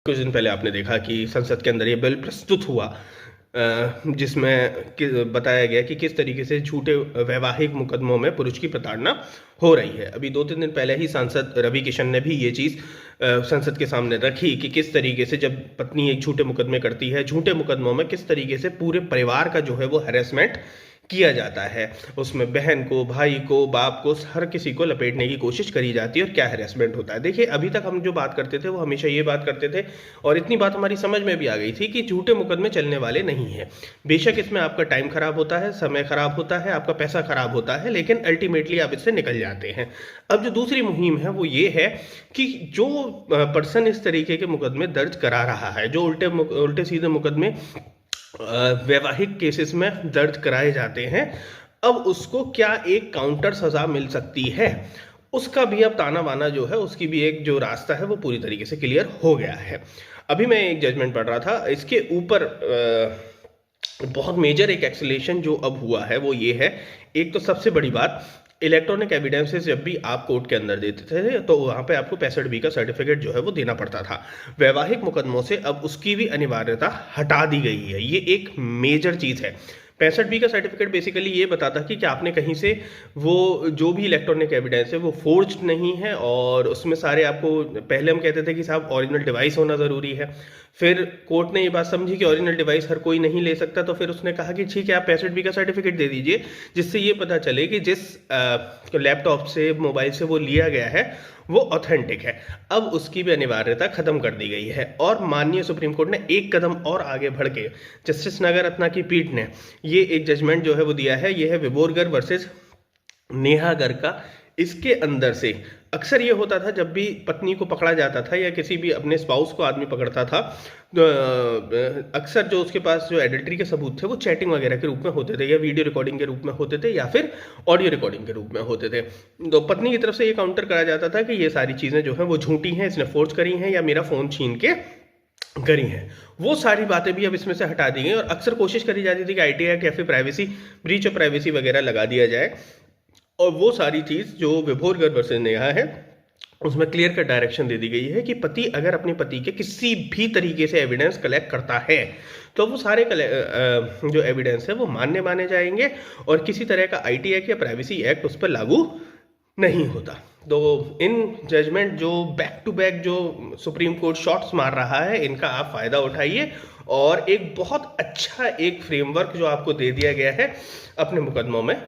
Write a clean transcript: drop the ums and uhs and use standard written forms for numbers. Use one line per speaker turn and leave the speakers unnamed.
कुछ दिन पहले आपने देखा कि संसद के अंदर ये बिल प्रस्तुत हुआ जिसमें बताया गया कि किस तरीके से झूठे वैवाहिक मुकदमों में पुरुष की प्रताड़ना हो रही है। अभी 2-3 दिन पहले ही सांसद रवि किशन ने भी ये चीज़ संसद के सामने रखी कि किस तरीके से जब पत्नी एक झूठे मुकदमे करती है, झूठे मुकदमों में किस तरीके से पूरे परिवार का जो है वो हैरेसमेंट किया जाता है। उसमें बहन को, भाई को, बाप को, हर किसी को लपेटने की कोशिश करी जाती है और क्या हैरेसमेंट होता है। देखिए, अभी तक हम जो बात करते थे वो हमेशा ये बात करते थे और इतनी बात हमारी समझ में भी आ गई थी कि झूठे मुकदमे चलने वाले नहीं हैं। बेशक इसमें आपका टाइम खराब होता है, समय खराब होता है, आपका पैसा खराब होता है, लेकिन अल्टीमेटली आप इससे निकल जाते हैं। अब जो दूसरी मुहिम है वो ये है कि जो पर्सन इस तरीके के मुकदमे दर्ज करा रहा है, जो उल्टे सीधे मुकदमे वैवाहिक केसेस में दर्ज कराए जाते हैं, अब उसको क्या एक काउंटर सजा मिल सकती है, उसका भी अब ताना बाना जो है, उसकी भी एक जो रास्ता है वो पूरी तरीके से क्लियर हो गया है। अभी मैं एक जजमेंट पढ़ रहा था, इसके ऊपर बहुत मेजर एक एक्सेलेरेशन जो अब हुआ है वो ये है। एक तो सबसे बड़ी बात, इलेक्ट्रॉनिक एविडेंसेस जब भी आप कोर्ट के अंदर देते थे तो वहाँ पे आपको 65B का सर्टिफिकेट जो है वो देना पड़ता था। वैवाहिक मुकदमों से अब उसकी भी अनिवार्यता हटा दी गई है। ये एक मेजर चीज़ है। 65B का सर्टिफिकेट बेसिकली ये बताता कि आपने कहीं से वो जो भी इलेक्ट्रॉनिक एविडेंस है वो फोर्ज्ड नहीं है, और उसमें सारे आपको, पहले हम कहते थे कि साहब ओरिजिनल डिवाइस होना ज़रूरी है, फिर कोर्ट ने ये बात समझी कि ओरिजिनल डिवाइस हर कोई नहीं ले सकता, तो फिर उसने कहा कि ठीक है आप 65B का सर्टिफिकेट दे दीजिए, जिससे ये पता चले कि जिस लैपटॉप से, मोबाइल से वो लिया गया है वो ऑथेंटिक है। अब उसकी भी अनिवार्यता खत्म कर दी गई है। और माननीय सुप्रीम कोर्ट ने एक कदम और आगे बढ़ के जस्टिस नागा रत्ना की पीठ ने ये एक जजमेंट जो है वो दिया है। ये है विबोरकर वर्सेस नेहा गर्ग का। इसके अंदर से अक्सर ये होता था, जब भी पत्नी को पकड़ा जाता था या किसी भी अपने स्पाउस को आदमी पकड़ता था, तो अक्सर जो उसके पास जो एडल्ट्री के सबूत थे वो चैटिंग वगैरह के रूप में होते थे, या वीडियो रिकॉर्डिंग के रूप में होते थे, या फिर ऑडियो रिकॉर्डिंग के रूप में होते थे। तो पत्नी की तरफ से ये काउंटर करा जाता था कि ये सारी चीज़ें जो हैं वो झूठी हैं, इसने फोर्ज करी हैं या मेरा फ़ोन छीन के करी हैं। वो सारी बातें भी अब इसमें से हटा दी गई और अक्सर कोशिश करी जाती थी कि Iटी एक्ट या फिर प्राइवेसी, ब्रीच ऑफ प्राइवेसी वगैरह लगा दिया जाए। और वो सारी चीज़ जो विबोरकर वर्सेस नेहा है उसमें क्लियर कट डायरेक्शन दे दी गई है कि पति अगर अपने पति के किसी भी तरीके से एविडेंस कलेक्ट करता है तो वो सारे जो एविडेंस है वो माने जाएंगे और किसी तरह का IT एक्ट या प्राइवेसी एक्ट उस पर लागू नहीं होता। तो इन जजमेंट जो बैक टू बैक जो सुप्रीम कोर्ट शॉट्स मार रहा है, इनका आप फ़ायदा उठाइए और एक बहुत अच्छा एक फ्रेमवर्क जो आपको दे दिया गया है अपने मुकदमों में